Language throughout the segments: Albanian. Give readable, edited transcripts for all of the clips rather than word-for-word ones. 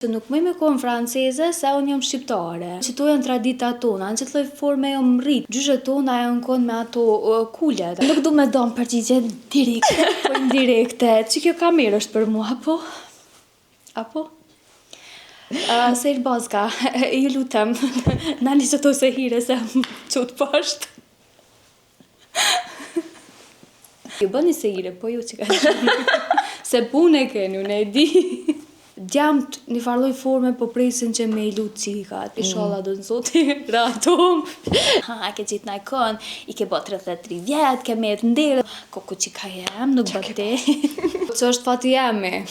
Që nuk më me kohën franceze, se unë jam shqiptare. Që to janë traditat tona, në që të lloj forme jam rrit. Gjyshet tona janë konë me ato kullet. Nuk du me dom përgjigje direkte, po indirekte. Që kjo kamerë është për mua, apo? Se Elbazka, ju lutem, nani që to se hire se qëtë poshtë. Ju bëni se hire, po ju që ka shumë. Se punë e keni, unë e di. Djamt një farloj forme po presin që me i lutë cikat. Pisholla do në zoti, ratum. Ha, ke qitë në ikon, i ke bo 33 vjetë, ke me të ndirë. Koku që ka jem, nuk bëte. Që është fati jemi,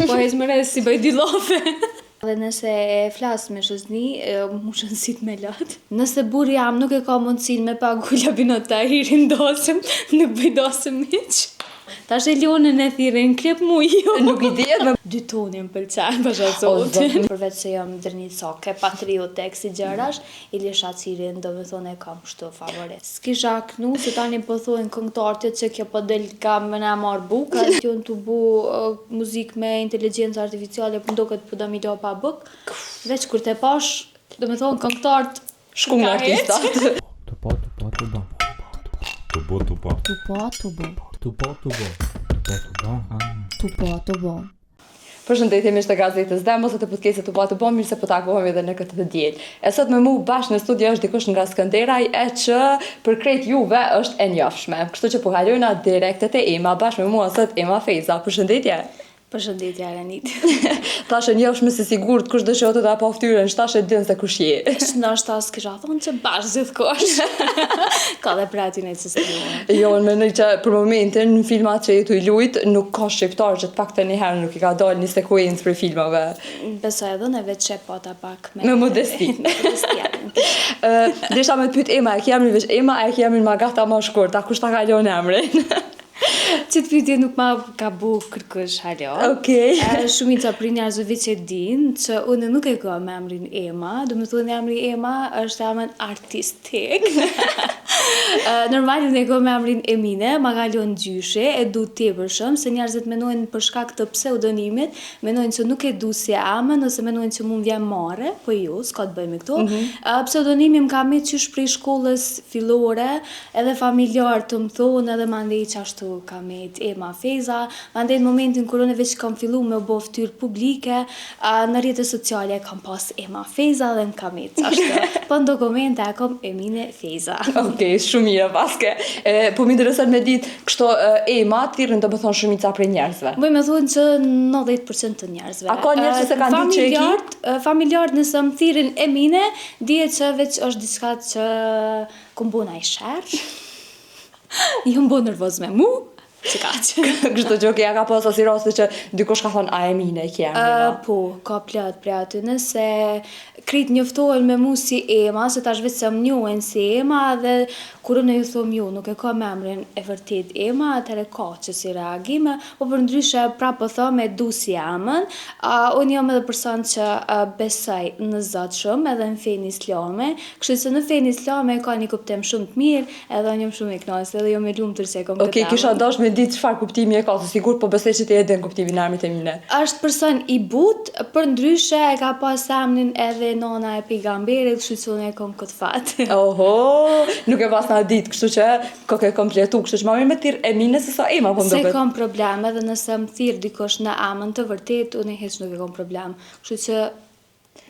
po e zmëres si bëj dy lofe. Dhe nëse e flasë me shëzni, mu shënësit me latë. Nëse burë jam nuk e ka mundësin me pagulla binota hirin dosëm, nuk bëj dosëm miqë. Ta është e lionën e thirin, klep mu jo. Nuk i dijet me... 2 tonë më pëlqen, pasha zotin. Përveç se jam dërnit soke, patriotek si gjërash, Ilisha Cirin, do me thonë e kam shtu favorit. S'kisha knu, se tani po thonë këngëtartët që kjo po del kam me na marë buka. Kjo në të bu muzik me inteligencë artificiale, për ndo këtë për do mi do pa buk. Veç kur te pash, do me thonë këngëtartë shku në artistat. Përshëndetje miq të gazetës Demos të podcastit Tupo, mirë se po takohemi edhe në këtë të diel. E sot me mu bashkë në studio është dikush nga Skënderaj, e që për krejt juve është e njohshme. Kështu që po kalojna direktet e Ema, bashkë me mua sot Ema Feza. Përshëndetje. Përshëndetje Aranit. Thashë njohshme si sigurt kush dëshiron të ta pa ftyrën, thashë din se kush je. Ndoshta s'kisha thonë që bashkë gjithkohësh. Ka dhe pratin e cëstuar. Jo, unë mendoj që për momentin në filmat që jetu i lujt nuk ka shqiptar që të paktën një herë nuk i ka dalë një sekuencë për filmave. Besoj edhe në vetë shepota pak me modesti. Desha me të pyet Ema, e kemi veç Ema, e kemi në magata më shkurt, a kush ta kalon emrin? Që të pyetje nuk ma ka bu kërkësh halo. Okej. Shumica për njerëzve që din që unë nuk e kam emrin Ema, do me thonë emri Ema është emën artistik. Normal unë e kam emrin Emine, ma kalon gjyshe, e du tepërshëm, se njerëzit menojnë për shkak të pseudonimit, menojnë që nuk e du si emën, ose menojnë që mund vjen mare, po jo, s'ka të bëj me këto. Pseudonimi më ka me qysh prej shkollës fillore, edhe familjar të më thonë, edhe mandej qashtu ka me Ema Feza, mandej në momentin kur unë veç kam fillu me bo ftyrë publike, në rrjetet sociale kam pas Ema Feza dhe në kam qashtu. Po në dokumente e kam Emine Feza. Okej, shumë mirë paske. Po më intereson me ditë kështu Ema thirrën do të thonë shumica prej njerëzve. Bëj me thonë që 90% të njerëzve. A ka njerëz që se kanë ditë që e ki? Familjarët nëse më thirrin Emine, dihet që veç është diçka që kumbona i sherr. Jo më bë nervoz me mu. Që ka që. Kështu që ja ka pas si raste që dikush ka thonë a Emine e ki emrin. Po, ka plot për aty, nëse krit njoftohen me mu si Ema, se tash vetë se më njohen si Ema, dhe kur unë ju thom ju, nuk e ka me emrin e vërtet Ema, atëre ka që si reagime, po për ndryshe prapë thom e du si emën. Unë jam edhe person që besoj në Zot shumë, edhe në fenë islame, kështu që në fenë islame ka një kuptim shumë të mirë, edhe unë jam shumë e kënaqur, edhe jam e lumtur se kam këtë. Okej, kisha dash me ditë çfarë kuptimi e ka, se sigurt po besoj që ti e din kuptimin e emrit Emine. Është person i butë, për ndryshe e ka pas emrin edhe nona e pejgamberit, kështu që unë e kam këtë fat. Oho, nuk e pas na ditë, kështu që ko ke kompletu, kështu që më mirë me thirr Emine se sa Ema po më duket. Se kam problem, edhe nëse më thirr dikush në emën të vërtet, unë hiç nuk e kam problem. Kështu që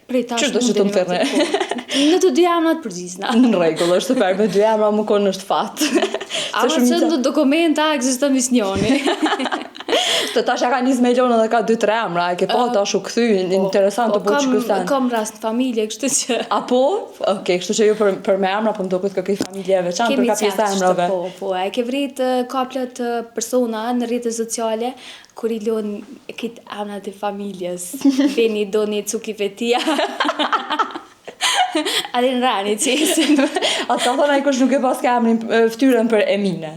prej tash do të më thërre? Në të dy emrat përgjithna. Në rregull, është super, me 2 emra më konë është fat. Ama që në dokumenta ekziston misnjoni. Të tash ja ka nis me Elona dhe ka 2-3 emra, e ke pa tash u kthy, interesant të bëj çkësan. Kam rast familje, kështu që. Apo? Okej, kështu që ju për me emra po më duket që ke familje e veçantë për ka pjesë emrave. Po, e ke vrit ka plot persona në rrjetet sociale kur i lën këtë emrat e familjes. Veni doni cuki vetia. Adin rani qesin. Ata thonë ai kush nuk e pas ka emrin ftyrën për Emine.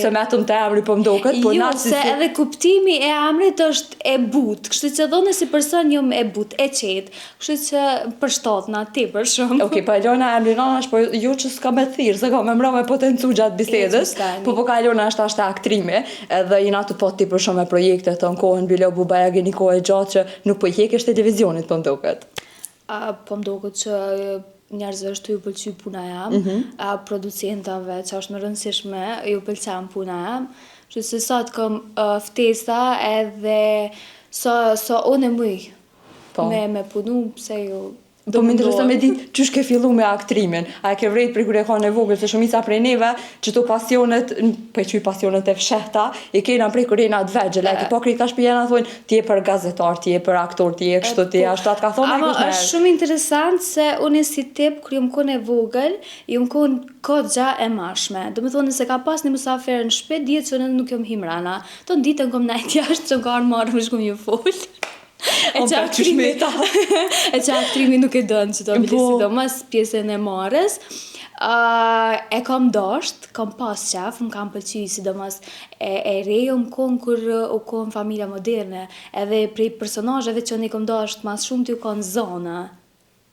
Se me atëm të emri po mdoket, po Jo, se edhe kuptimi e emrit është e but, kështu që dhone si person jom e but, e qetë, kështu që përshtatna ti për shumë. Okej, po Elona emri anash, po jo që s'ka me thirë, se ka me mra me potencu gjatë bisedës, po Elona është aktrimi, edhe jina të po ti për shumë e projekte të në kohën Bilo Bubaja geni kohë e gjatë që nuk po i hekesh televizionit po mdoket. Po mdoket që njerëzve është të ju pëlqy puna jam, producentave që është më rëndësishme, ju pëlqen puna jam, që se sa të kom ftesa edhe sa unë e mëj me punu, pse ju... Po më intereson me ditë çysh ke fillu me aktrimin. A e ke vrejt prej kur e ka në vogël, se shumica prej neve që to pasionet, po e quaj pasionet e fshehta, i kena prej kur jena të vegjël, e ke po krejt tash për jena thonë ti je për gazetar, ti je për aktor, ti je kështu, ti je ashtu, atë ka thonë ai kush. Ama është shumë interesant se unë si tip kur jam kon e vogël, jam kon kogja e mashme. Do të thonë se ka pas një mysafir në shtëpi, dihet që unë nuk jam himrana. Ton ditën kom najt jashtë që ka marrë më shkum ju fol. E që aktrimi nuk e dënë që do bili sidomos pjesën e marrës. E kam dasht, kam pas qef, më kam pëlqy sidomos e rejo më konë kur u konë familja moderne, edhe prej personazheve që unë i kam dasht mas shumë t'ju konë zona.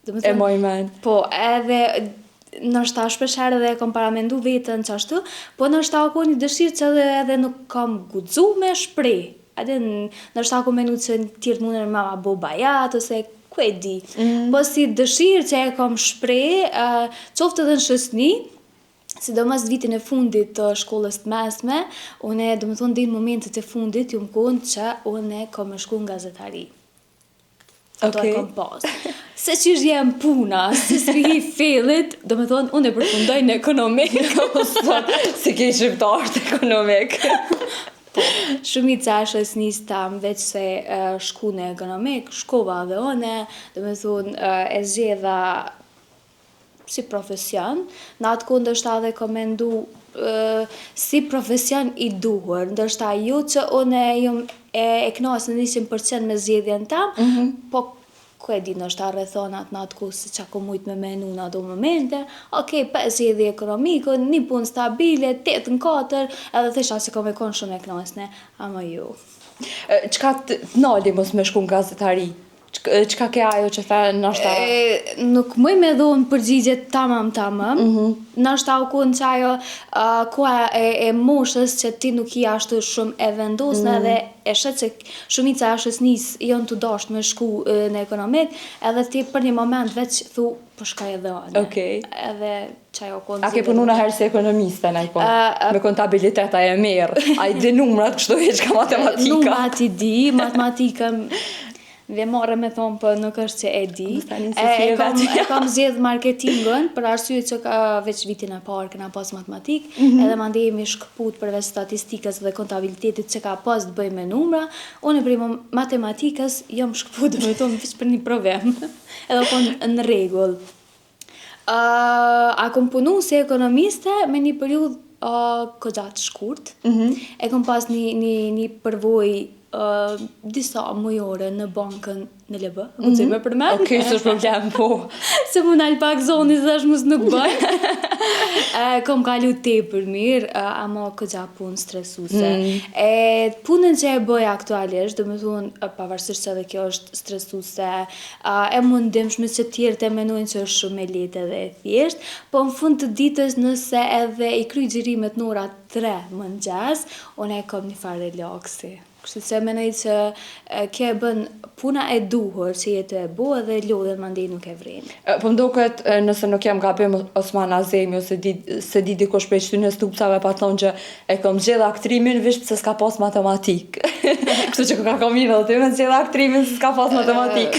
E moj men. Po, edhe nështë ta shpesher edhe e kam paramendu vetën që ashtu, po nështë ta u konë një dëshirë që edhe nuk kam guxu me shprej. Nështë ta ku menu që tjertë mundër me ma bo bajat, ose ku e di. Po si dëshirë që e kam shprej, qoftë edhe në shësni, sidomos vitin e fundit të shkollës të mesme, unë do më thonë dhe në momentet e fundit, ju më konë që unë kam shku në gazetari. Ato e kam pas. Se që jem puna, se s'vi fillit, do më thonë, unë e përfundoj në ekonomik. Si ke shqiptarët ekonomik. Shumica është njës tam veç se shku në ekonomik, shkova dhe one, dhe me thunë e zgjedha si profesion, në atë ku ndështë edhe komendu si profesion i duhur, ndështë ju që une e knasë në 100% me zgjedhjen tam, po ku e di nështë rrethonat në atë ku se që ku mujt me menu në ato momente, okej, 5 zgjedhje ekonomiko, një punë stabile, 8 në 4, edhe thesha se kom e konë shumë e knasne, ama ju. Qka të nali mos me shku në gazetari? Qka ke ajo që the nështë Nuk mëj me dhonë përgjigjet tamam, nështë u konë që ajo koha e moshës që ti nuk i ashtu shumë e vendosnë edhe e shetë që shumica e shësnis jonë të dasht me shku në ekonomik edhe ti për një moment veç thu për shka e dhane. Edhe që ajo konë... A ke punu në herë si ekonomiste në ikon? Me kontabiliteta e merë, a i di numrat kështu e qka matematika? Numrat i di, matematika... Dhe marrë me thonë, për nuk është që e di. E kam zgjedh marketingën, për arsye që ka veç vitin e parë, këna pas matematik, edhe ma ndihemi shkëput përveç statistikës dhe kontabilitetit që ka pas të bëj me numra, unë për matematikës jam shkëput dhe me thonë veç për një problem, edhe konë në regull. A kom punu si ekonomiste me një periudhë këgjatë shkurt, e kom pas një përvoj disa mujore në bankën në LB, këtë me përmen. Okej, së është problem, po. Se më nalë pak zoni, se është mus nuk bëj. Kom kalu te për mirë, ama këgja punë stresuse. Punën që e bëj aktualisht, dhe me thunë, pavarësisht që edhe kjo është stresuse, e mundimshme që tjerë të menojnë që është shumë e lehtë edhe e thjesht, po në fund të ditës nëse edhe i kry gjirimet në ora 3 mëngjes, unë e kom një farë relaksi. Kështu që menoj që kjo e bën puna e duhur që jetë e bo edhe lodhen mandej nuk e vrejnë. Po mdoket nëse nuk jam gabim Osman Azemi ose se di dikush prej shtynë stupcave pa thonë që e kom zgjedh aktrimin vish pse s'ka pas matematik. Kështu që ka kominë dhe të me zgjedh aktrimin se s'ka pas matematik.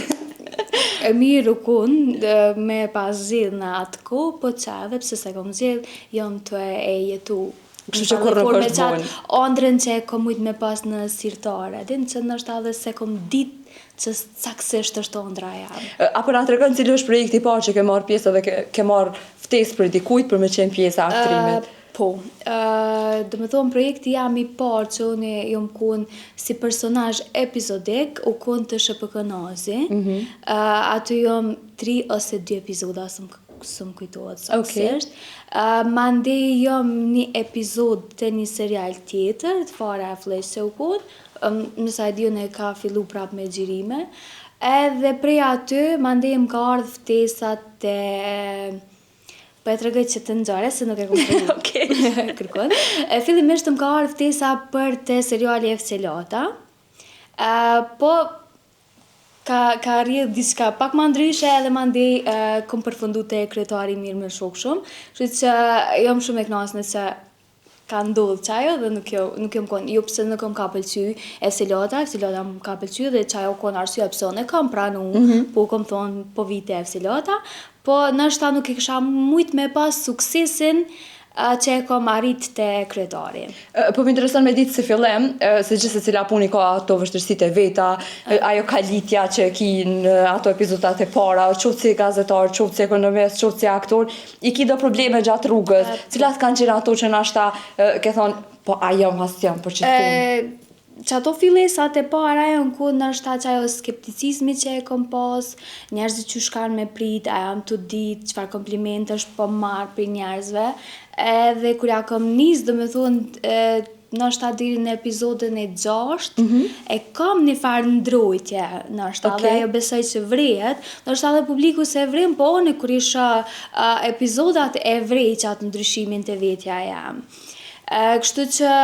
E mirë u kun me pas zgjedh në atë ko, po që edhe pse se kom zgjedh jam të e jetu. Kështu që kur nuk është bon. Ondrën që e kom ujtë me pas në sirtare, din që nështë adhe se kom ditë që saksisht është ondra jam. Apo na tregon cili është projekti i parë që ke marrë pjesë dhe ke marrë ftesë për dikujt për me qenë pjesë e aktrimit? Po, do me thonë projekti jam i parë që unë jom kun si personazh epizodik, u kun të SHPK Nazi. Aty jom 3 ose 2 epizoda, s'm kujtohet saktësisht. Mandej jam një epizod të një serial tjetër, të fara e flesh se u kon, nësa e di unë e ka fillu prap me xhirime. Edhe prej aty, mandej më ka ardhur ftesat të po e tregoj që të nxare, se nuk e kom kërkon. Fillimisht më ka ardhur ftesa për te seriali Efcelata. Po ka rrjedh diçka pak më ndryshe edhe mandej kom përfundu te kryetari mirë me shokshëm. Kështu që jam shumë e kënaqur se ka ndodhur çajo dhe nuk jam kon, jo pse nuk më ka pëlqy Efcelata më ka pëlqy dhe çajo kon arsye pse unë kam pranu, po kom thon po vite Efcelata, po nështë nuk e kisha mujt me pas suksesin që e kom arrit te kryetari. Po më intereson me ditë se fillim, se gjithë se cila puni ka ato vështirësitë e veta, ajo kalitja që ki në ato epizodat e para, qoftë si gazetar, qoftë si ekonomist, qoftë si aktor, i ki do probleme gjatë rrugës, cilat kanë qenë ato që nashta ke thonë, po ajo mas jam për që punë. Që ato fillesat e para janë ku nështë që ajo skepticizmi që e kom pas, njerëzit që shkan me prit, a jam të ditë, qëfar komplimente është po marë për njerëzve, edhe kur ja kom nisë, dhe me thonë, nështë deri në epizodën e 6, e kam një farë ndrojtje, nështë dhe ajo besoj që vrejet, nështë dhe publiku se vrem, po në kur isha epizodat e vrejqat në ndryshimin të vetja jam. Kështu që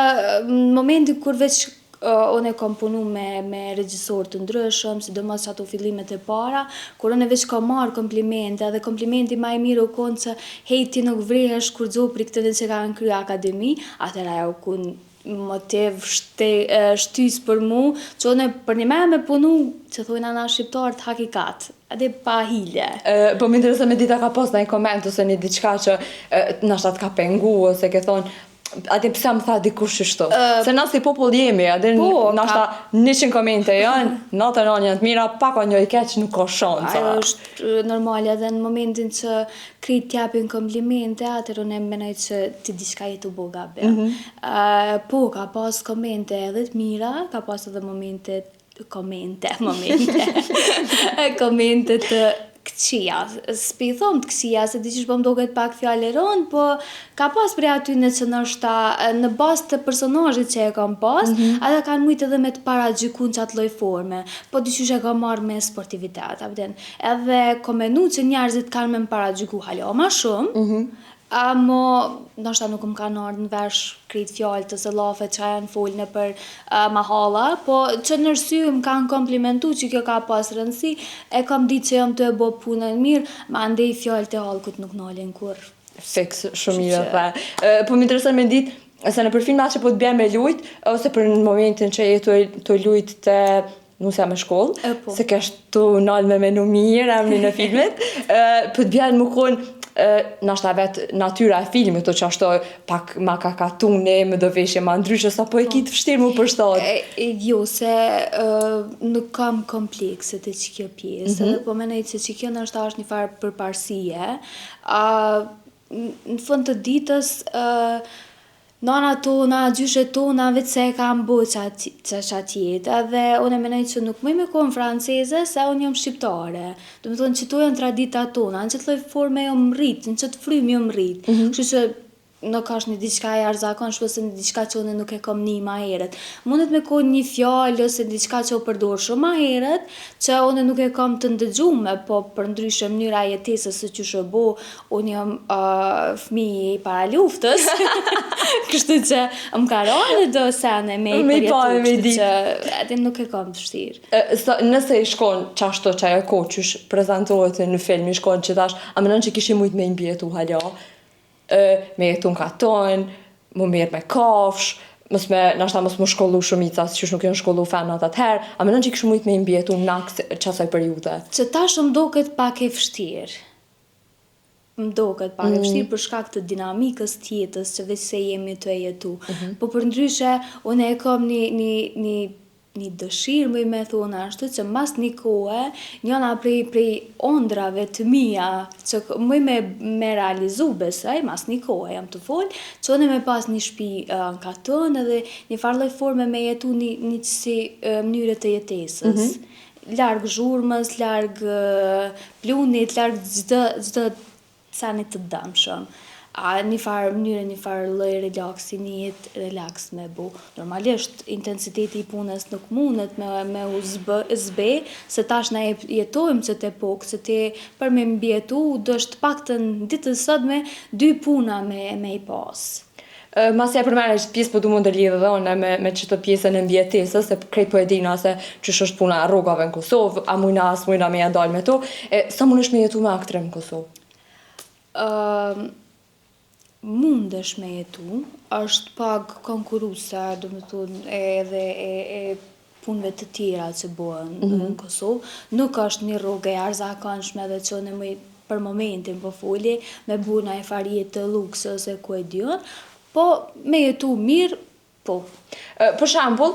në momentin kur veç unë e kom punu me regjisor të ndryshëm, sidomos që ato fillimet e para, kur unë veç kom marrë komplimente, dhe komplimenti ma i mirë u konë që hej ti nuk vrehesh kur dzo për këtë që ka në krye akademi, atër ajo kun motiv shtys për mu, që unë për një me punu, që thujna na shqiptarët hakikat, edhe pa hile. Po më intereson me dita ka pas në një koment, ose një diçka që nashtat ka pengu, ose ke thonë, ati pëse më tha dikush shtu. Se na si popull jemi, ati nashta 100 komente janë, 99 janë të mira, pak o një i keq nuk ka shansa. Ajo është normal, edhe në momentin që krejt t'japin komplimente, atër unë e menoj që ti diçka jetu bo gabe. Po, ka pas komente edhe të mira, ka pas edhe komente të këqia, s'pi thom të këqia, se di që shpo më doket pak fjalleron, po ka pas prej aty në që nështë në bas të personazhit që e kam pas, ata kanë mujtë edhe me të para gjykun që atë loj forme, po di që e kam marrë me sportivitet, edhe komenu që njerëzit kanë me më para gjyku halo ma shumë, mo nështë nuk më kanë ardhë në vesh krejt fjallë të zëllafe që janë folë në për mahala, po që nërsy më kanë komplimentu që kjo ka pas rëndësi, e kam ditë që jam të e bo punën mirë, ma ndej fjallë të halkut nuk nalin kur. Fix, shumë mirë dhe. Po më intereson me ditë, se në për filmat që po të bjen me lujt, ose për në momentin që je të lujt të nusja me shkollë, se kesh të nalë me menu mirë, emri në filmit, po të bjen më konë nashta vetë natyra e filmit, të që ashtu pak ma ka katune, më do veshje ma ndryshë, sa po e kitë fështirë mu përshtatë? Jo, se nuk kam komplekset e që kjo pjesë, po menoj se që kjo nashta është një farë përparsie. Në fund të ditës, nana tona, gjyshe tona, vetë se e kam bo që atjetë, dhe unë e menoj që nuk mëj me konë franceze, se unë jam shqiptare. Do më thonë që to janë tradita tona, në që të loj forme jam rritë, në që të frymë jam rritë. Kështu që nuk është një diçka e arzakon, shpese një diçka që unë nuk e kom një ma heret. Mundet me konë një fjallë, ose diçka që o përdor shumë ma heret, që unë nuk e kom të ndëgjume, po për ndryshë mënyra jetesës së që shëbo, unë jam fmi i para luftës, kështu që më ka rane do sene me i përjetu, kështu që edhe nuk e kom të shtirë. Nëse i shkon qashto që ajo koqysh prezentohet në film, i shkon që tash, a mënon që kishim mujt me imbjetu halja, me jetu në katon, më mirë me kafsh, nashta mos më shkollu shumica, që nuk janë shkollu femnat atëherë, a mënon që kishim mujt me imbjetu në qasaj periude? Që tash më doket pak e vështirë. Më doket pak e vështirë për shkak të dinamikës tjetës që veç se jemi të e jetu. Po për ndryshe, unë e kom një dëshirë më i me thonë ashtu që mas një kohë, njëna prej ondrave të mija që më i me realizu besoj, mas një kohë jam të folë, që unë me pas një shpi në katon edhe një farloj forme me jetu një qësi mënyre të jetesës. Largë zhurmës, largë plunit, largë gjithë sanit të dëmshëm. A një farë mënyrë, një farë lloj relaksi, një jetë relaks me bu. Normalisht, intensiteti I punës nuk mundet me u zbe, se tash na jetojmë këtë epokë, se ti për me mbjetu, do është paktën ditën sotme 2 puna me I pas. Masi e përmene që pjesë po du mund të lidhë dhe one me qëtë pjesën e mbjetesës, se krejt po e dina se që është puna rrugave në Kosovë, a mujna as mujna me jandal me to, sa mund është me jetu me aktre në Kosovë? Mundesh me jetu, është pak konkuruse, do me thonë, edhe e punëve të tjera që bëhen në Kosovë. Nuk është një rrugë e jashtëzakonshme dhe që në për momentin po foli, me bu në e farje të luksë ose ku e dion, po me jetu mirë, po. Për shembull,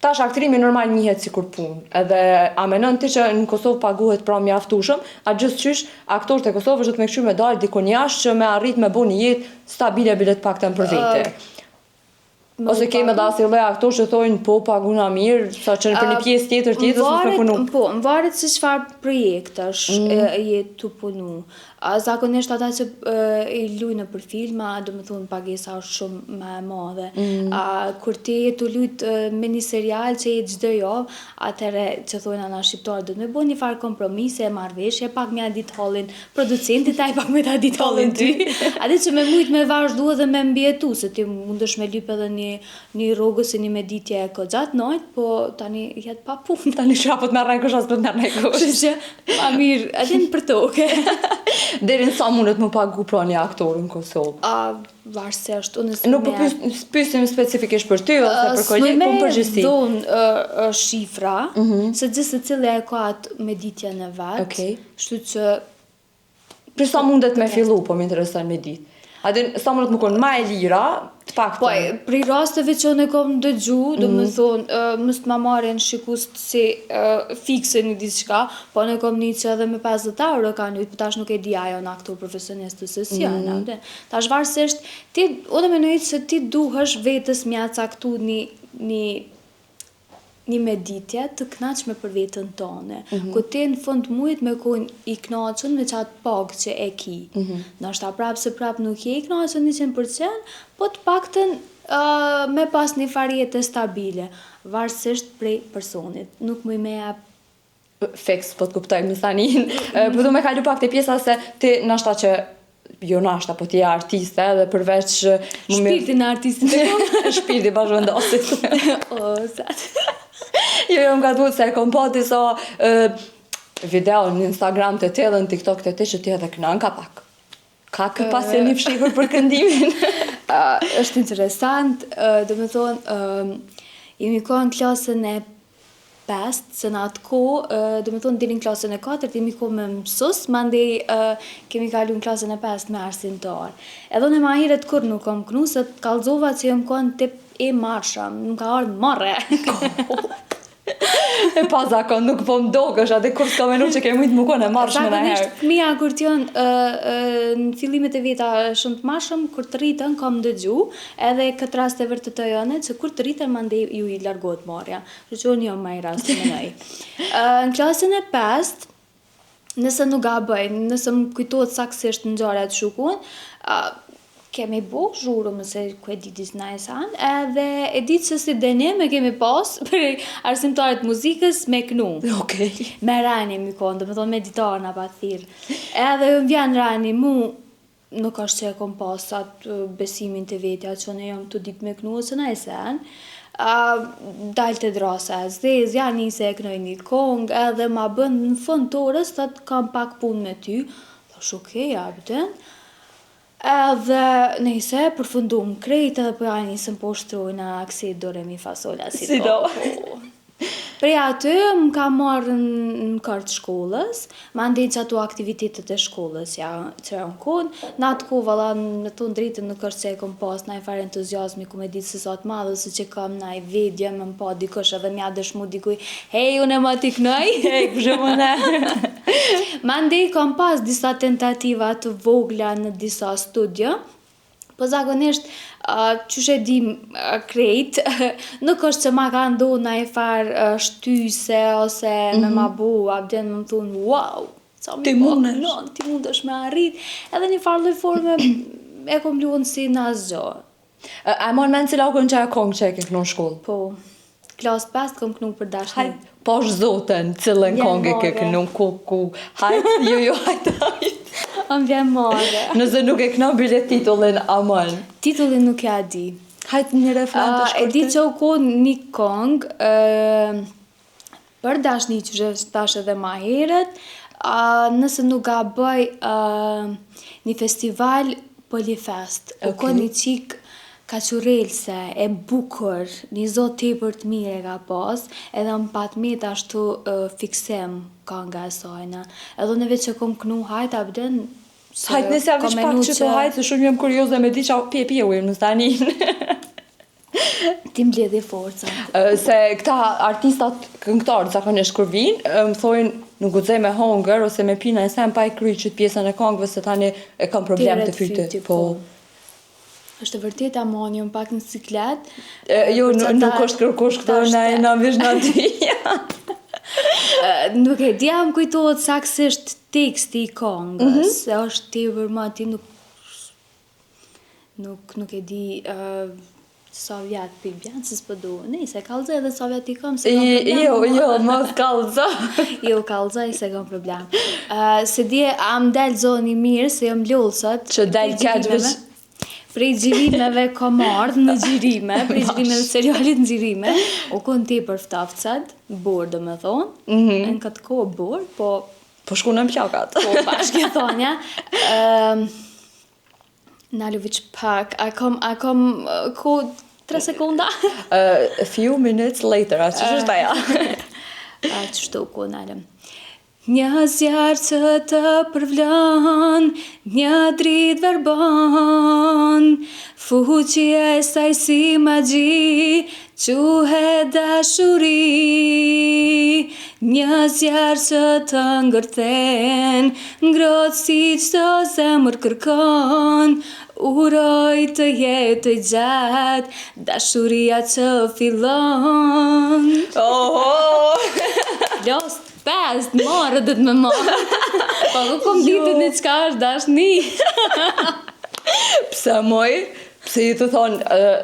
tash aktrimi normal njihet si kur punë, edhe a menon ti që në Kosovë paguhet pra mjaftueshëm, a gjithçysh aktorët e Kosovës do të me këshy me dalë dikun jashtë që me arrit me bu një jetë stabile bilet paktën për vete. Ose keme dhe asnjë lloj aktor që thojnë po paguna mirë, sa që për një pjesë tjetër s'me punu. Po, mvaret se çfarë projektesh je tu punu. Zakonisht ata që I lujnë për filma, do me thonë pagesa është shumë më e madhe. Kur ti je tu lujt me një serial që je çdo javë, atëherë që thonë ana shqiptarë do të bëjnë një farë kompromise, marrëveshje, pak më ditë hallin producentit, ai pak më ta ditë hallin ty. Atë që me mujt me vazhdu edhe me mbjetu, se ti mundesh me lyp edhe një rrugë si një meditje ko gjatë najt, po tani jet pa punë. Tani shapët me rrejnë kush as për të nërnej kush. Kështu që, ma mirë, edhe për toke. Derin sa mundet më pagu pra një aktor në Kosovë? Varsisht, Nuk po pysim specifikisht për ty ose për kolegë, po përgjithësi. S'me shifra, se gjithë secili e ka atë meditjen e vet. Kështu që për sa mundet me fillu, po më intereson me ditë. Atë sa mundet më konë ma e lira, të paktën. Po, për rasteve që unë kam dëgju, do me thonë, mës të ma marrin shikust si fikse një diçka, po unë kam një që edhe me 50 euro ka një, po tash nuk e di ajo në aktor profesionist ose si janë. Tash varsisht, unë menoj se ti duhesh vetës mja caktu një meditje të kënaqshme për veten tone. Ku ti në fund muajit me kon I kënaqur me çat pak që e ki. Ndoshta prap nuk je I kënaqur 100%, po të paktën me pas një farë jete stabile, varësisht prej personit. Nuk më me jap fix, po të kuptoj më tani. Po du me kalu pak te pjesa se ti nashta që jo nashta, po ti je artiste dhe përveç shpirtin e artistit e kom. Shpirti bashkëvendosit. Jo, më ka duhet se e kom pa disa video në Instagram të tillën, TikTok të ti që ti edhe kënaqen ka pak. Ka pas e një fshihur për këndimin. Është interesant, do me thonë, jemi kohë në klasën e 5, se në atë kohë, do me thonë deri në klasën e 4, jemi kohë me mësus, mandej kemi kalu në klasën e 5 me arsimtar. Edhe unë ma herët kur nuk kom knu, se kallëzova që jam kohën tip e marsham, nuk ka ardhë marre. E pa zakon, nuk po mdogësh, atë kur s'ka menu që ke mujtë më kone marshme në herë. Fëmija kur t'jon në fillimet e veta shumë të marshëm, kur të rritën kam dëgju, edhe këtë rast e vërtetoj jone, që kur të rritën mandej ju I largot marja. Që unë jo ma I rast të menoj. Në klasën e 5, nëse nuk gaboj, nëse më kujtohet saksisht në gjarët shukun, kemi bo zhuru mëse ku e ditis na e san, edhe e ditë që si denim e kemi pas për arsimtarit muzikës me knu. Me rani mi konë, do me thonë me ditar në pa thirë. Edhe më vjen rani mu, nuk është që e kom pas atë besimin të vetja që në jam të ditë me knu ose na e sen. Dalë të drasa e zdez, ja njëse e knoj një kong, edhe ma bën në fund të orës, thët kam pak pun me ty. Thash okej, abden. Edhe nëjse përfundu më krejt edhe për janë njësën po shtrujnë aksi do re mi fasola si do. Prej aty më ka marrë në kartë shkollës, ma ndin që ato aktivitetet e shkollës që janë konë, në atë ku vala në të ndritën në kërë që e kom pas na I farë entuziasmi ku me ditë se sa të madhe, se që kam na I vedje me më pa dikush edhe mja dëshmu dikuj, hej, unë e ma t'i knoj, hej, kështë më ne. Ma ndin kam pas disa tentativa të vogla në disa studio, po zakonisht, qysh e dim krejt, nuk është që ma ka ndonë na I farë shtyse ose me ma bu, abden më më thunë, wow, Ti mundesh. Non, ti mundesh me arrit. Edhe një farë lloj forme e kom luan si në asgjo. A mon men cila u kënë që e kongë që e ke kënu në shkollë? Po, klasë 5 kom kënu për dashni. Hajt, posh zoten, cilën Vjen kongë ke more. kënu ku. Hajt, jo, hajt. Am vjen more. Nëse nuk e këna bilet titullin, amon. Titullin nuk ja di. Hajt një refren të E di shkurtë. që u kon një kongë për dashni që tash edhe ma herët, nëse nuk gaboj një festival Polifest. U Okay. kon një qik kaqurelse, e bukur, një zot tepër të mirë e ka pas, edhe më pat me të ashtu fiksem kanga e sajna. Edhe neve që kom kënu hajt, abden, Hajt nëse ja veç pak që të hajt, se shumë jam kurioze me di që pje ujmë në stanin. Ti mbledhi forca. Se këta artistat këngëtarë zakonisht kur vinë, më thojnë nuk guxoj me hongër ose me pina e sem pa e kry qëtë pjesën e kongëve se tani e kam problem të fyty. Po. Është vërtet amoni, unë pak në ciklet. Jo, nuk është kërkush këto në vish në aty. Nuk e di, më kujtohet saksisht teksti i kongës, se është tepër ma ti nuk e di sa vjetë për bjanë, se s'pë du. Se kalëzaj edhe sa vjetë i kam, se kam problem. Jo, mos kalëzaj. Jo, kalëzaj se kam problem. Se di, am del zoni mirë, se jam lullësat. Që del keqëve. Prej gjirimeve kom ardhë në gjirime, prej gjirimeve serialit në gjirime, u kon ti për ftafcat, borë dhe me thonë, në këtë kohë borë, po... Po shku në mpjakat. Po bashkë e thonja. Nalovic pak, a kom ko 3 sekonda? A few minutes later, a që është aja? A që shtu ko nalëm. Një zjarë që të përvlan, një dritë verbon, fuqia e saj si magji, quhe dashuri. Një zjarë që të ngërthen, ngrotë si qëto zemër kërkon, uroj të jetë gjatë, dashuria që fillon. Lost past, marrë dhe të me marrë. Po ku kom ditë në qka është dashni. Pse moj? Pse ju të thonë,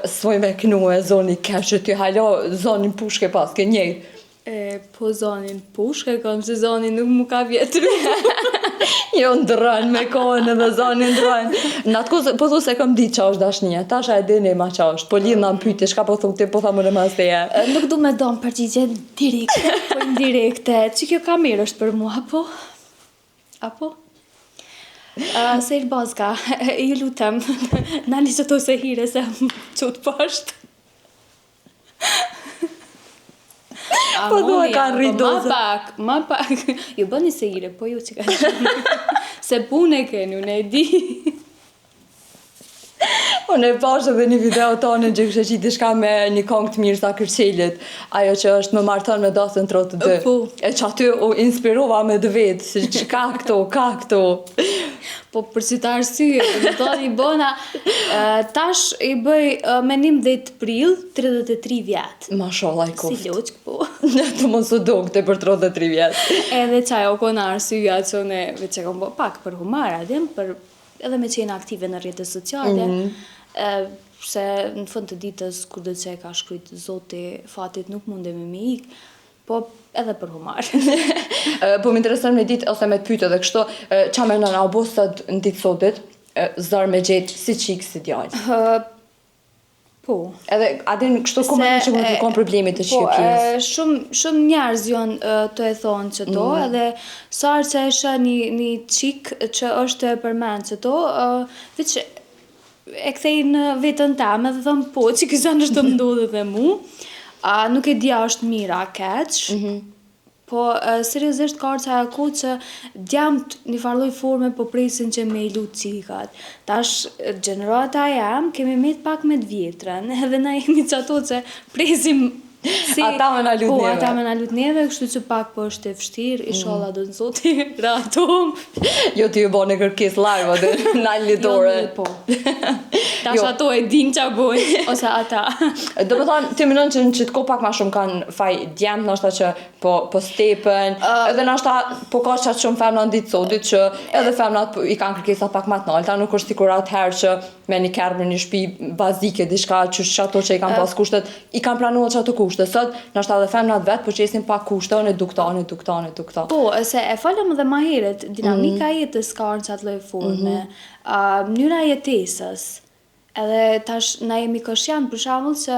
s'voj me kënu e zoni keshë, ty halo zonin pushke pas, ke njejtë. Po zonin pushke, kam se zonin nuk mu ka vjetru. Jo ndërën me kohën edhe zonin ndërën. Në atë kohë, po thu se kom ditë qa është dashnia, tasha e dini ma qa është, po lidh në pyte, shka po thu ti, po tha më në mas të je. Nuk du me donë përgjigje direkte, po indirekte. Që kjo kamerë është për mua, apo? Apo? Se i bazka, ju lutem, nani që to se hire se qëtë pashtë. Po dua ka rridoza. Ma pak. Ju bëni se hire, po ju që ka shumë. Se punë e keni, unë e di. Unë e pash edhe një video tonë që kështë qitë shka me një kongë të mirë sa kërqelit, ajo që është më marton me dasën trotë të dë. Po. E që aty u inspirova me dë vetë, se që ka këto. Po për që të arsye, më thonë i bona, tash i bëj me 11 prill, 33 vjetë. Mashallah i koftë. Si loqë, po. Të mos u duk të për 33 vjetë. Edhe qajo kona arsyeja që une veç e kom bo pak për humar, adem, edhe me qenë aktive në rrjetet sociale, se në fund të ditës kur dhe që e ka shkryt zoti fatit nuk mundem me ikë, po edhe për humar. Po më interesën me ditë ose me të pyte dhe kështu, qa me në abosat në ditë sotit, zërë me gjetë si qikë si djallë. Po. Edhe adin kështu ku me në që mund të kom problemit të Shqipërisë. Shumë njerëz janë të e thonë që to, edhe sarë që esha një qik që është përmenë që to, veç e kthej në vetën teme dhe thëmë po, që kësa nështë të ndodhe dhe mu, nuk e dia është mira keq, po seriozisht ka orë qaja ku që djamt një farloj forme po presin që me i lutë qikat. Tash, gjenerata jam, kemi met pak me të vjetrën, edhe na jemi që ato që presim Ata me na lut Po, neve. ata me na lut neve, kështu që pak po është e vështirë, inshallah do të zoti ratum. Jo ti ju bën kërkesë live atë na lidore. Po. Tash ato e din ç'a bojnë ose ata. Do të thonë, ti mendon që të ko pak ma shumë kanë faj djemë, nështë që po stepen, edhe nështë po ka qatë shumë femna në ditë sotit që edhe femnat i kanë kërkesat pak ma të nalta, nuk është sikur atëherë që me një kerë në një shtëpi bazike, diçka që ato që i kanë pas kushtet, i kanë planuar që ato kushtet. Sot, nështë edhe femnat vetë po qesin pak kushtet, në dukta. Po, se e falem edhe ma heret, dinamika jetës ka në qatë lloj forme, mënyra jetesës. Edhe tash na jemi këshian për shembull që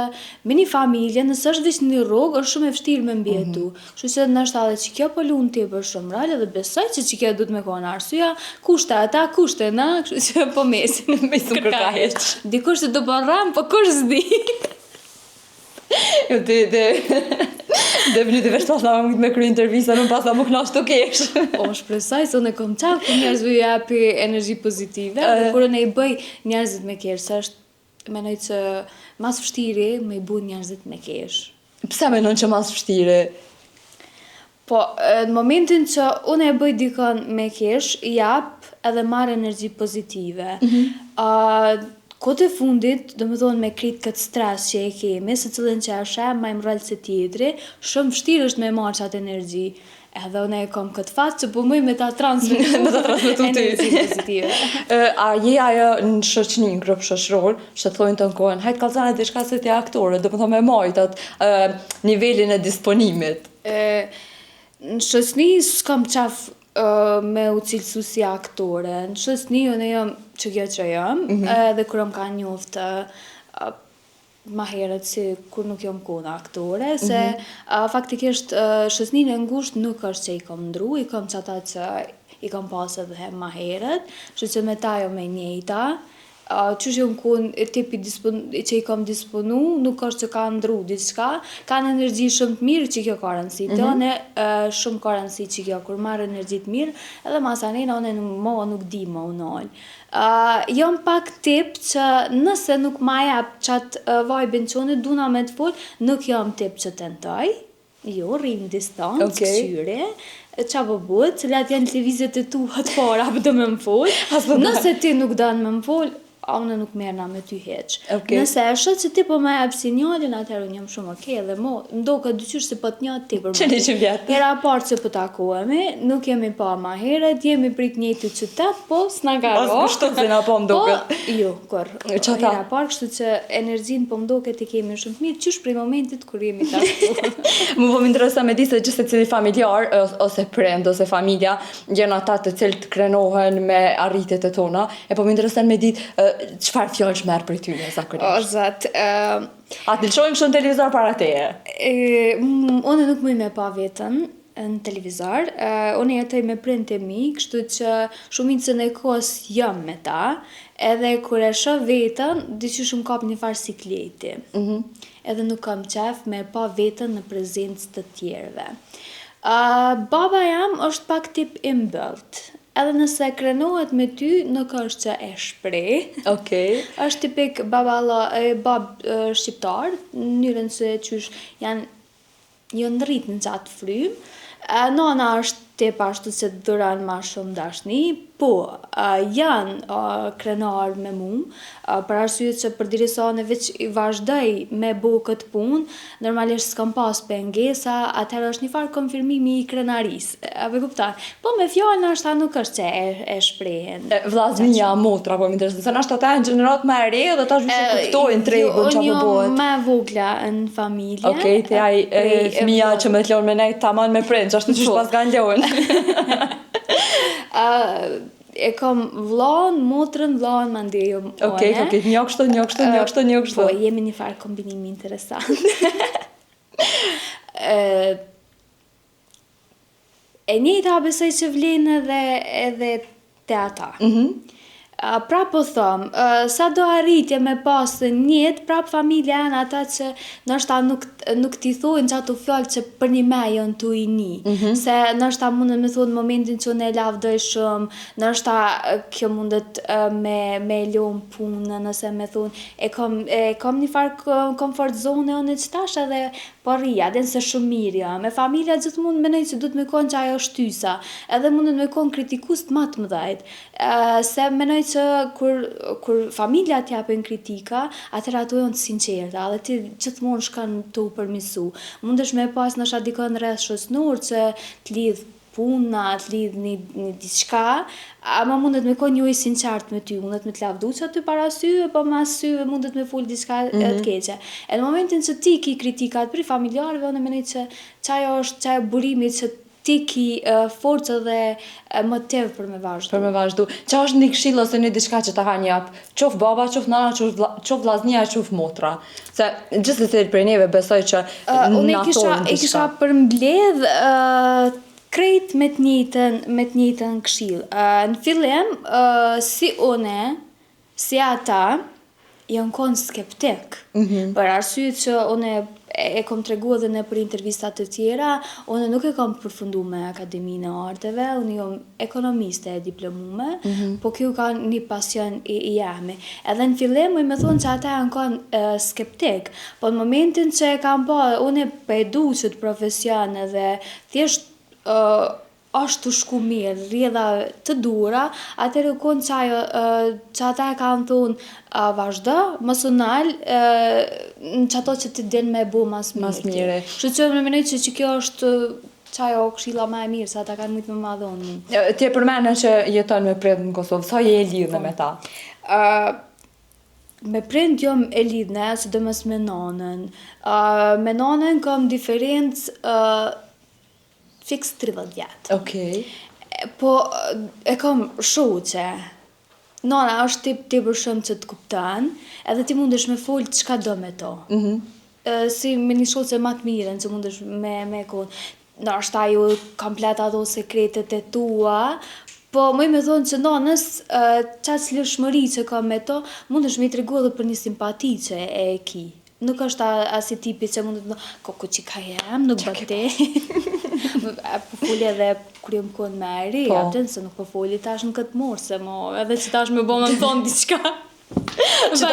me një familje nëse është veç një rrugë është shumë e vështirë me mbjetu. Kështu që ndoshta edhe që kjo po lun tepër shumë rol edhe besoj që kjo duhet me konë arsyeja kushte ata kushte na, kështu që po mesin me kërkahet. Dikush të do barram, po kush s'di. Jo definitivisht pas na me kry intervista, nuk pas na më knash të kesh. O, shpresoj se unë kom çak për njerëzve ju japi energji pozitive, dhe kur unë i bëj njerëzit me kesh, se është menoj që mas vështiri me i bu njerëzit me kesh. Pse menon që mas vështiri? Po, në momentin që unë e bëj dikon me kesh, jap edhe marr energji pozitive. Kote fundit, do më thonë me krit këtë stres që e kemi, se cilën që e shem, ma im rrallë se tjetri, shumë vështirë është me marrë qatë energji. Edhe unë e kom këtë fatë që po mëj me ta transmitu energji pozitive. A je ajo në shoqni, në grup shoqëror, që të thojnë të në kohën, hajtë kalzane diçka se ti aktore, do më thonë me majtë atë nivelin e disponimit. Në shoqni s'kam qaf me u cilësu si aktore. Në shoqni unë jam që kjo që jam, edhe kur më ka njoftë ma herët si kur nuk jam kona aktore, se faktikisht shoqnin e ngusht nuk është që i kom ndru, i kom që ata që i kom pas edhe ma herët, që me ta jo me njejta, qysh jam kun tipi që i kom disponu, nuk është që ka ndru diçka, kanë energji shumë të mirë që kjo ka rëndësi tëne, shumë ka rëndësi që kjo kur marrë energji të mirë, edhe masanina unë nuk di më unoj. Jam pak tip që nëse nuk ma jap qatë vajbin që unë duna me të full, nuk jam tip që tentoj, jo, rrim distancë, këqyre, qa po buhet, cilat janë televizjet e tua të para për të me më full, nëse ti nuk danë me më full, unë nuk merna me ty heq. Nëse e shët që ti po me jap sinjalin, atëherë unë jam shumë dhe mo, ndo ka dyqysh se po të njët ti për më. Që vjetë? Hera partë që po takuemi, nuk jemi pa ma heret, jemi prit njëti qytet, po s'na garo. Pas kështot se na po mdoket. Jo, kur. Hera partë, kështu që energjin po mdoket i kemi shumë të mirë, qysh prej momentit kur jemi taku. Mu po më interesa me di se gjithse cili familjar, ose prend, ose familja, gjenë ata të cilë të krenohen me arritet e tona, e po më interesa me dit qëfar fjallë shmerë për ty në zakonisht? O, zat, A të lëshojnë kështë në televizor para teje? Unë nuk mëj me pa vetën në televizor, unë jetoj me prindë e mi, kështu që shumicën e kohës jam me ta, edhe kur e shoh vetën, diqysh më kap një farë sikleti. Edhe nuk kam qef me pa vetën në prezencë të tjerëve. Baba jam është pak tip i mbëlt. Edhe nëse krenohet me ty, nuk është që e shpreh. Është tipik bab shqiptar, në njërën se qysh janë rrit në qatë frym. Nona është tip ashtu që dhuran ma shumë dashni, po janë krenar me mu, për arsye që për diri sa në veç i vazhdoj me bo këtë punë, normalisht s'kam pas pengesa, atëherë është një farë konfirmimi i krenaris. Ape kuptar? Po me fjallë nështë nuk është që e shprehen. Vllaznia, motra, po më interesën, se nështë ata e në gjenerat me re, dhe ta zhvishë kuptojnë tregun që apo bëhet. Unë me vogla në familje. Ti aj fëmija që me të lorë me nejtë taman me prind, që ashtu që shpas ka lorën. E kom vllon, motrën, vllon, ma ndje jo one. Një kështu. Po, jemi një farë kombinimi interesant. E njëjta besoj që vlen edhe te ata. Prap po thom, sa do arritje me pas njët, prap familja janë ata që nështë nuk t'i thojnë që ato fjallë që për një me janë t'u i një. Se nështë mundën me thonë momentin që unë e lavdoj shumë, nështë kjo mundet me lonë punë, nëse me thonë, e kom një farë comfort zone unë që tash edhe po rria, dhe nëse shumë mirë, me familja gjithmonë mendoj se duhet me konë që ajo shtysa, edhe mundet me konë kritikus të matë mëdhajt, se mendoj që kur familja t'japin kritika, atëherë ato janë të sinqerta, dhe ti gjithmonë shkon të u përmirësu. Mundesh me pas ndoshta dikon rreth shoqënor që t'lidh puna, t'lidh një diçka, ama mundet me konë një i sinqart me ty, mundet me t'lavdu që aty para syve, po mas syve mundet me fol diçka të keqe. E në momentin që ti ki kritikat për familjarëve, unë mendoj që çajo është çajo burimi që ti ki forcë dhe motiv për me vazhdu. Për me vazhdu. Qa është një këshill ose një diçka që ta ka njap? Qof baba, qof nana, qof vllaznia, qof motra. Se gjithsesi prej neve besoj që unë e kisha përmbledh krejt me të njëjtën këshill. Në fillim, si une, si ata, janë konë skeptik. Për arsye që une e kom tregu edhe në për intervistat të tjera, unë nuk e kom përfundu me Akademinë e Arteve, unë jom ekonomiste e diplomume, po kjo ka një pasion i jemi. Edhe në fillim, me thonë që ata janë konë skeptik, po në momentin që e kam pa, unë e pedu që të profesion edhe thjesht është të shku mirë, rrjedha të dura, atëherë konë që ata e kanë thonë vazhdo, mos u nal, në çato që ti den me bu mas mirë. Kështu që më mendoj që kjo është çajo këshilla më e mirë, se ata kanë shumë më madhon. Ti e përmendën që jeton me prind në Kosovë, sa je e lidhur me ta? Me prind jom e lidhne, sidomos me nanën. Me nanën kam diferencë fix 30 vjetë. Okej. Po e kam shoqe. Nana është tepër shumë që të kupton, edhe ti mundesh me fol çka do me to. Si me një shoqe më të mirën që mundesh me konë. Ndoshta ju komplet ato sekretet e tua, po më me thonë që nanës çast lëshmëri që ka me to, mundesh me i tregu edhe për një simpati që e ki. Nuk është asi tipi që mund të thonë, ko që ka jem, nuk bëte. Po foli edhe kur jam konë me eri, atën se nuk po foli tash në këtë morë, se edhe që tash me bo më thonë diçka. Që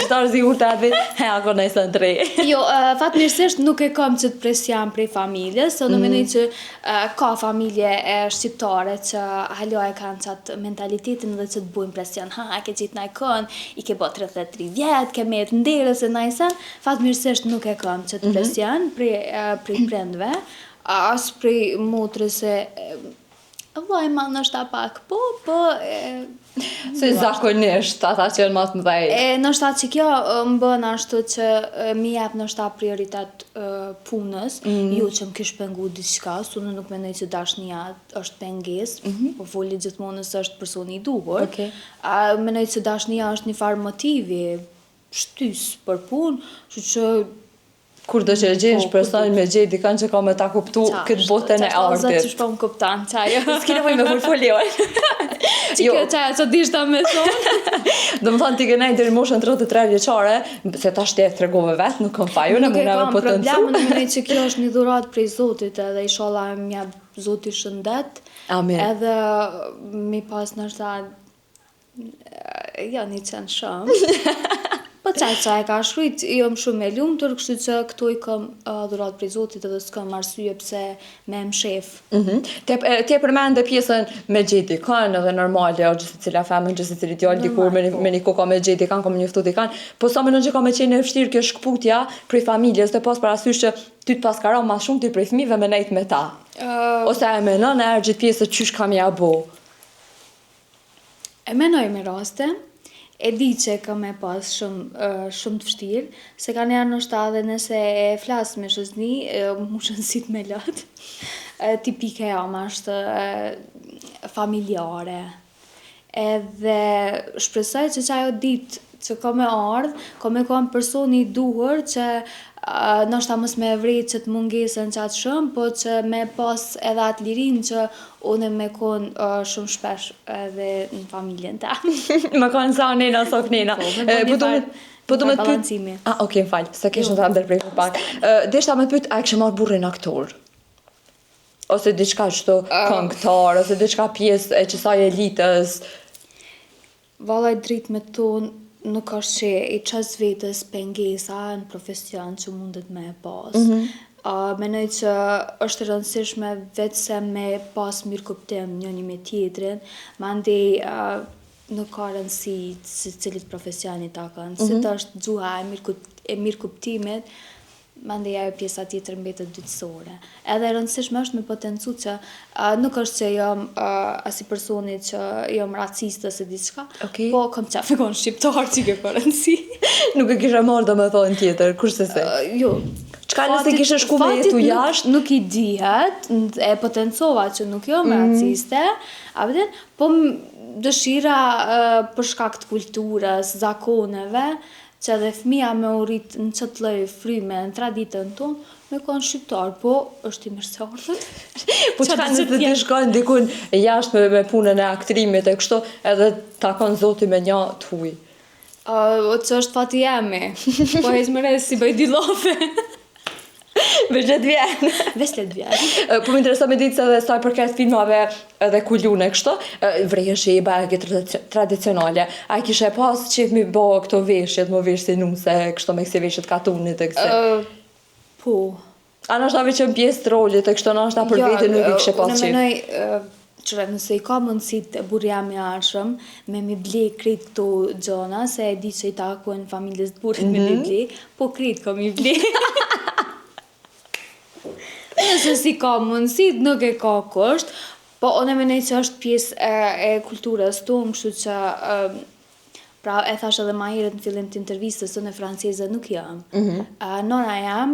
tash sigur të atë he ako nëjse në tre. Jo, fatmirësisht nuk e kam që të presjam prej familjes, se në mendoj që ka familje shqiptare që halo e kanë qatë mentalitetin dhe që të bujnë presion. Ha, ke qitë na i kënë, i ke bo 33 vjetë, ke me të nderës e najsen. Fatmirësisht nuk e kam që të presion prej prindve, as prej motrës e vllai ma nështë pak, po... Se zakonisht, ata që janë më të mëdhej. Nështë që kjo më bën ashtu që mi jep nështë prioritet punës, jo që më kish pengu diçka, unë nuk mendoj që dashnia është pengesë, po foli gjithmonë nëse është personi i duhur. Mendoj që dashnia është një farë motivi, shtys për punë, kështu që kur do që e gjesh personin me gjej dikën që ka me ta kuptu këtë botën e artit. Qatë që shpo më kuptan, qajo. S'ki nevoj me folfolion. Që kjo qaja që dishta me thonë. Do më thonë ti kënaj deri moshën 33 vjeqare, se ta shte e tregove vetë, nuk kam faju, në më neve potencu. Nuk e kam problemën, në që kjo është një dhurat prej Zotit, edhe inshallah më jap Zoti shëndet. Amin. Edhe mi pas nështë ja një qenë shumë. Po qa e ka shkruajt, jom shumë e lumtur, kështu që këtu i kam dhurat prej Zotit edhe s'kam arsye pse me më shef. Ti e përmende pjesën me gjej dikën, edhe normale, o gjithë cila femën, gjithë cili djallë dikur, me një koka me gjej dikën, ka me njëftu dikën, po sa menon që ka me qenë e vështirë kjo shkputja prej familjes, dhe pas parasysh që ty të paskara ma shumë ti prej fëmijëve me nejt me ta. Ose e menon e erë gjithë pjesë qysh kam ja bo. E menoj me raste. E di që ka me pas shumë të vështirë, se ka njerë nështë edhe nëse e flasë me shëzni, mu shënësit me lëtë, tipike jam është familjare. Edhe shpresoj që ajo ditë që ka me ardhë, ka me kam personi duhur që nështë mos me vrejt që të mungesën qatë shumë, po që me pas edhe atë lirin që unë me konë shumë shpesh edhe në familjen ta. Me konë sa nena, sa kënena. Po do me të pyt... Okej, më falj, se kishën të ndër prej për pak. Deshta me të pyt, a e kështë marrë burrin aktor? Ose diçka qëto këngëtar, ose diçka pjesë e qësaj elitës? Valaj dritë me tonë, nuk është që i qas vetës pengesa në profesion që mundet me e pas. Menoj që është e rëndësishme vetë se me pas mirë kuptim njëni me tjetrin, mandej nuk ka rëndësi se cilit profesioni ta kanë. Si të është gjuha e mirë kuptimit, mandej ajo pjesa tjetër mbetet dytësore. Edhe e rëndësishme është me potencu që nuk është që jam asi personi që jam raciste se diçka, po kam qef me konë shqiptar që ke për rëndësi. Nuk e kisha marrë do me thonë tjetër, kurse se? Jo. Çka nëse kishe shku me jetu jashtë? Nuk i dihet, e potencova që nuk jam raciste, po dëshira për shkak të kulturës, zakoneve, që edhe fëmija me u rrit në qëtë lloj fryme në traditën tonë, me konë shqiptar, po është i mirëseardhur. Po çka nëse ti shkon dikun jashtë me punën e aktrimit e kështu, edhe takon zoti me një të huj. Që është fati jemi, po hezmëres si bëj dy llofe. Veç let vjen. Veç let vjen. Po më intereson me ditë se edhe sa i përket filmave edhe kulune kështu, vrejesh e bajke tradicionale. A i kishe pas qef mi bo këto veshjet, më vesh si nuse, kështu me kësi veshjet katunit e kësi? Po. A në është që në pjesë të rolit e kështu në është për vetë nuk i kishe pas qef? Në menoj, qëre, nëse i ka mundësit burja me arshëm, me mi ble krejt këto gjona, se e di që i takojnë familjes të burit me ble, po krejt ka mi ble. Nëse si ka mundësit, nuk e ka kusht, po unë menoj që është pjesë e kulturës tonë, kështu që pra e thash edhe ma herët në fillim të intervistës, unë e franceze nuk jam. Nona jam,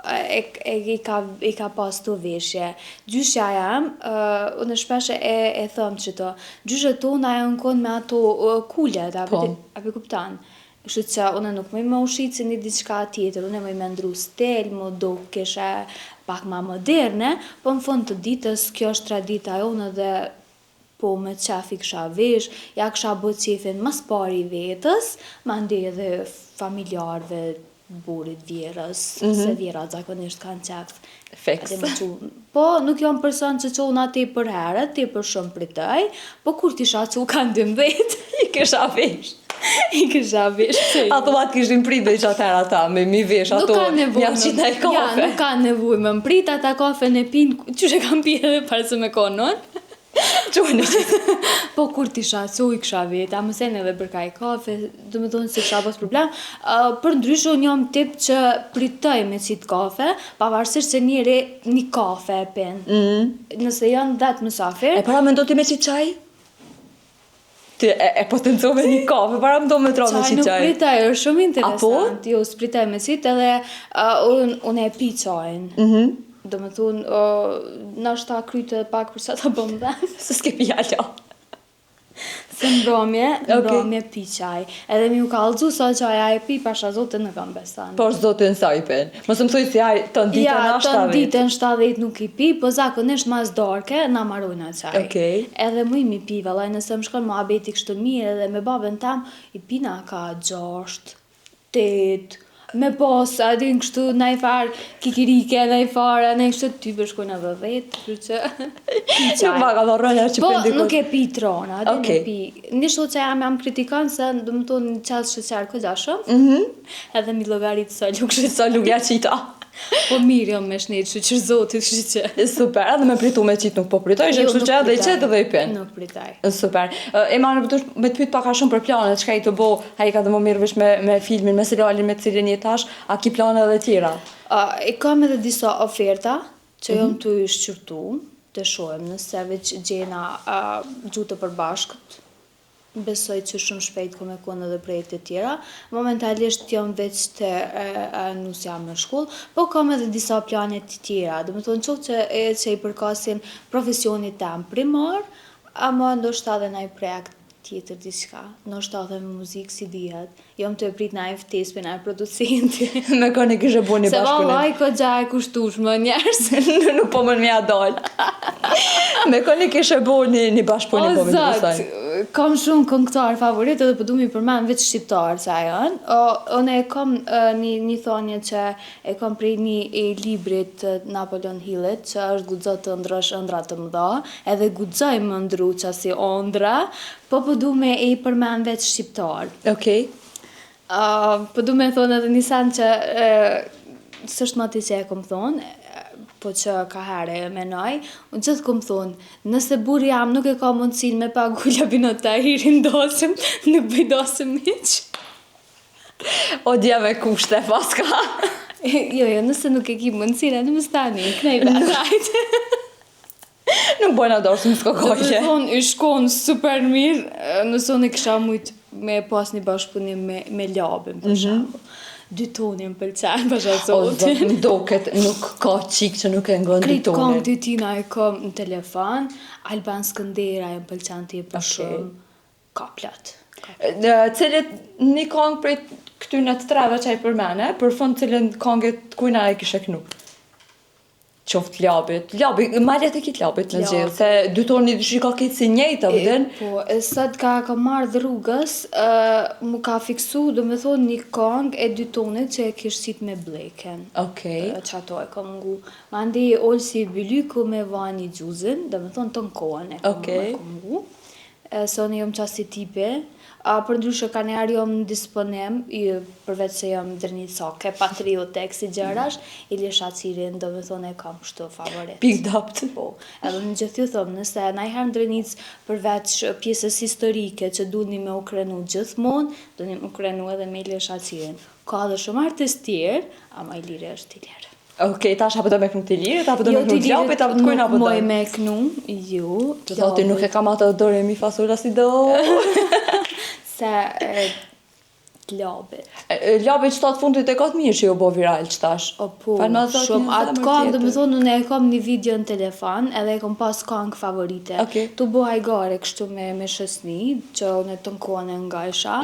i ka pas të veshje. Gjyshja jam, unë shpeshe e thëmë që të, gjyshë tona janë konë me ato kullet, api kuptan. Kështu që unë nuk mëj me ushit se një diçka tjetër, unë mëj me ndru stel, më do keshe pak ma moderne, po në fund të ditës, kjo është tradita jonë dhe po me qafi kësha vesh, ja kësha bë qefin mas pari vetës, ma ndi edhe familjarve, burit, vjerës, se vjerat zakonisht kanë qef. Feks. Po, nuk jam person që qona ti për herët, ti për shumë për tëj, po kur ti sha që u kanë 12, i kisha vesh. I kisha vesh. Ato atë kishin prit dhe i qatera ta, me mi vesh, ato një qita i kafe. Ja, nuk ka nevoj me mprit, ata kafe në pinë, që që kam pi edhe parë se me konon. Po kur ti sha që u i kisha vetë, a mësen edhe për ka i kafe, do me thonë se kisha pas problem. Për ndryshë, unë jam tip që pritoj me qitë kafe, pavarësisht se njëri një kafe e pinë. Nëse janë 10 mësafir. E para me ndo ti me qitë qaj? Ti e potencove një kafe, para më do me tra me qitë qaj. Qaj nuk pritaj, është shumë interesant. Jo, s'pritaj me qitë edhe unë e pi qajnë. Do me thunë, nështë ta kryte pak për sa ta bëm dhe. Se s'ke pi alo. Se mbromje pi qaj. Edhe mi u ka alëzu sa qaja e pi, pasha zote në kam besan. Po është zote në sa i pen. Mësë më thuj si aj të nditën a 70. Ja, të nditën 70 nuk i pi, po zakonisht mas darke, na marojnë a qaj. Edhe mu i mi pi, valaj nëse më shkon më abeti kështë mirë, edhe me babën tam, i pina ka 6, 8, me posa, adin kështu na i farë kikirike, na i farë, na i kështu ty bërshkojnë edhe 10, kështu që pi qaj. Po nuk e pi trona, adin e pi. Një shtu që jam kritikanë se do më tonë një qasë shëqarë këgjashëm, edhe mi logaritë sa lukë shëqarë. Sa lukë ja qita. Po mirë jam me shnejtë shëqër zotit, shëqë. Super, edhe me pritu me qitë nuk po pritoj, kështu që edhe i qetë edhe i pen. Nuk pritaj. Super. Emane, me të pyt paka shumë për planet, qka i të bo, a i ka dhe më mirë vish me filmin, me serialin, me cilin jetash, a ki planet edhe tjera? I kam edhe disa oferta, që jam të i shqyrtu, të shohem nëse veç gjena gjutë përbashkët. Besoj që shumë shpejt ku me konë edhe projekte tjera. Momentalisht jam veç të nusja me shkollë, po kam edhe disa planet tjera. Dhe me thonë qovë që i përkasin profesionit tem primar, ama ndoshta edhe naj projekt tjetër diçka. Ndoshta edhe me muzikë si dihet. Jam të e prit na e ftesë për na e producenti. Me kone kishe bo një bashkëpunim. Se vaj ko gjaj kushtush më njerës. Nuk po më mja dal. Me kone kishe bo një bashkëpunim po më njësaj. Kam shumë këngëtar favorit edhe po du mi përmen veç shqiptar që janë. Unë e kam një thonje që e kam prej një librit Napoleon Hillit që është guxo të ndrosh ëndra të mëdha, edhe guxoj më ndru që si ëndra, po du me e përmen veç shqiptar. Po du me thonë edhe nisan që s'është ma ti që e kom thonë, po që ka herë e menoj, unë gjithë kom thonë, nëse burë jam nuk e ka mundësin me pagu labinota i rindosëm, nuk bëjdosëm miq. O dje me kushte paska. Jo, nëse nuk e ki mundësin, e në më stani, kënej betajt. Nuk bojna dorë, s'ko Dhe koje. thonë, i shkonë super mirë, nëse unë i kisha mujtë me pas një bashkëpunim me labën, për shembull. 2 tonin pëlqen për O, zotin. zot, më doket, nuk ka qik që nuk e ngon dy Kritë kong tonin. të tina e kom në telefon, Alban Skëndera e më pëlqen ti për shumë, ka plot. Cilët një kong prej këtyne të treve që i përmene, për fund cilën kongët kujna e kishe knu. Qoftë labit, maljet e kitë labit në gjithë, se 2 toni dyshi ka kitë si njejtë, vëdën. Po, sot ka marrë dhe rrugës, mu ka fiksu, do me thonë një kong e 2 tonit që e kishë sit me bleken. Okej. Që ato e kam ngu. Ma ndi Olsi Bylyku me vani gjuzin, dhe me thonë të në kohën e kam ngu. Se unë jom qasi tipe, për ndryshe ka njerë jom në disponim, përveç se jom dërnit sake, patriotek si gjërash, Ilje Shacirin, do me thonë e kam shto favorit. Pik dapt. Po, edhe në gjithë ju thëmë, nëse na i herë ndërnic përveç pjesës historike që duni me u krenu gjithmonë, duni me u krenu edhe me Ilje Shacirin. Ka dhe shumë artist tjerë, ama Ilire është i lirë. Okej, tash apo do me knu të lirit, apo do me knu të gjapit, apo të kujnë apo do? Moj me knu, jo. Që thoti nuk e kam atë dore mi fasola si do. Se labit. Labit qëtat fundit e ka të mirë që jo bo viral qëtash. O po, shumë. Atë kong, dhe me thonë, unë e kom një video në telefon, edhe e kom pas kong favorite. Tu bo hajgare kështu me shësni, që unë e të nkone nga isha,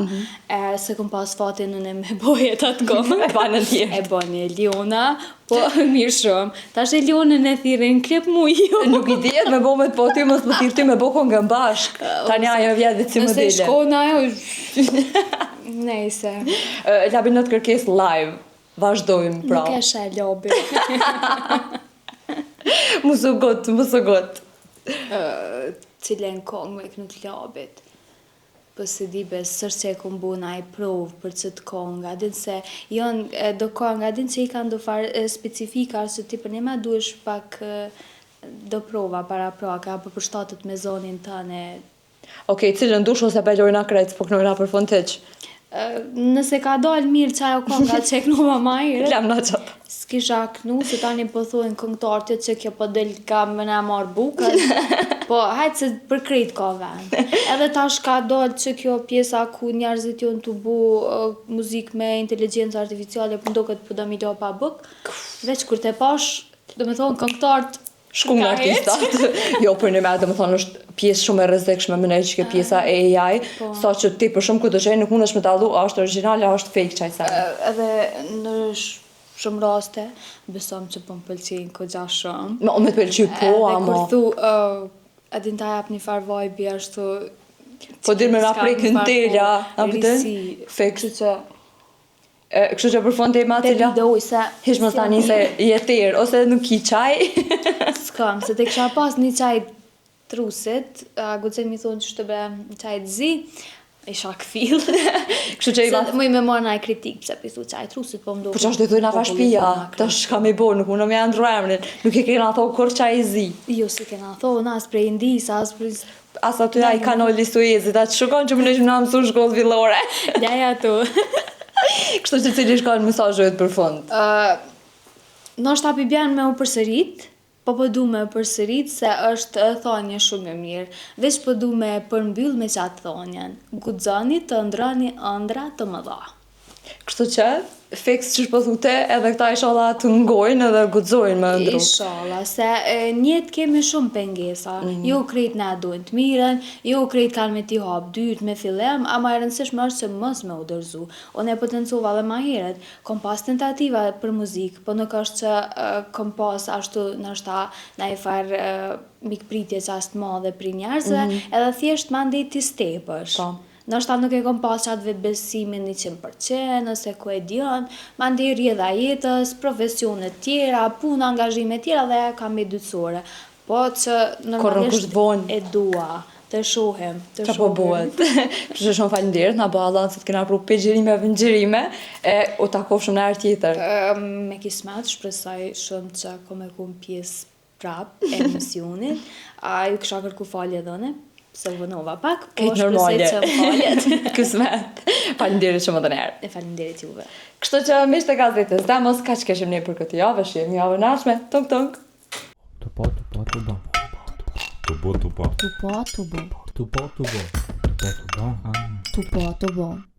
se kom pas fatin unë e me bojet atë kong. E banë tjerë. E banë e Liona, po mirë shumë. Tash e Lionën e thirën klip mu jo. Nuk i dijet me bo me të po ty, mos më thirë ty me bo kongë në bashk. Tani ajo vjetë si modele. Nëse shkona ajo... Nejse. Labin në të kërkes live. Vazhdojmë, pra. Nuk e shë labi. Musu got. Cilen kong me kënu të labit. Po se di besër që e kom bu na i provë për qëtë konga. Adin se jonë do konga, adin që i kanë do farë specifika, që ti për një ma duesh pak do prova para praka, apo për shtatët me zonin tëne. Okej, cilën dush ose belojna krejtë, po knojna për fund tëq? Nëse ka dalë mirë qajo konga që e knova ma ire, Lam në qatë. s'kisha knu, se tani po thujnë këngëtartët që kjo po del ka më na marë bukën, po hajtë se për krejt ka vend. Edhe tash ka dalë që kjo pjesa ku njerëzit jonë të bu muzik me inteligencë artificiale, për ndoket për do mi do pa buk, veç kur te pash, do me thonë këngëtartë, Shkumë në artistat. Jo, për në me dhe më thonë është pjesë shumë e rrezikshme më nejtë që ke pjesa AI, sa që ti për shumë këtë që nuk mund është me dallu, a është original, a është fake qaj sa. Edhe në shumë raste, besom që po më pëlqejnë kogja shumë. Me me të pëlqy po, ama... Edhe kur thu, adin ta jap një farë vibe, ashtu... Po dirë me nga prekë në telja, a pëtën? Fake. Kështu që për fond e ma të la, hish më tani se jetër, ose nuk i qaj. S'kam, se te kisha pas një qaj trusit, gucen mi thonë që shtëbe qaj të zi, isha këfil. Kështu që i ma... Se më i me marë nga i kritik, pëse pithu qaj trusit, po më do... Po që është dhe dojnë a shpia, tash ka me bo, nuk unë me andru emrin, nuk i kena tho kur qaj i zi. Jo, se kena thonë, as prej ndis, as prej... As aty a i kanoli Suezit, atë shukon që më në mësu shkollë villore. Ljaja tu. Kështu që cili shkojnë mesazhet për fund? Nështë api bjen me u përsërit, po du me përsërit se është thonje shumë e mirë. Veç po du me përmbyll me qatë thonjen. Guxoni të ndrani ëndra të mëdha. Kështu që, fix që shpëthute, edhe këta ishala të ngojnë edhe guxojnë me ndru. Ishala, se njetë kemi shumë pengesa. Jo krejt na dojnë të miren, jo krejt kanë me ti hap dyrt me fillem, ama e rëndësishme është që mos me u dërzu. Unë e potencova dhe ma heret. Kom pas tentativa për muzikë, po nuk është që kom pas ashtu nështë na i farë mikpritje që ashtë madhe për njerëzve, edhe thjesht ma ndi ti stepësh. Nështë nuk e kom pas qatë vetë besimin 100%, nëse ku e dion, ma ndi rjedha jetës, profesionet tjera, puna, angazhime tjera dhe e kam e dytësore. Po që normalisht e dua Të shohem, të Qa po bëhet? Që shumë falenderit, na bëha Allah se të kena pru pëgjerime vëngjërime, e u takofshëm në herë tjetër. Me kismet, shpresoj shumë që ko me ku pjesë prap e emisionit, a ju kësha kërku falje dhëne, se vënova pak, po Kejtë normale. shpresoj që faljet. Kësmet. Falenderit shumë edhe njerë. E falenderit juve. Kështu që miqtë e Gazetës Demos, ka që keshim ne për këtë javë, shihemi javën ardhshme. Tonk tonk. Tupo. Tupo. Tupo. Tupo. Tupo.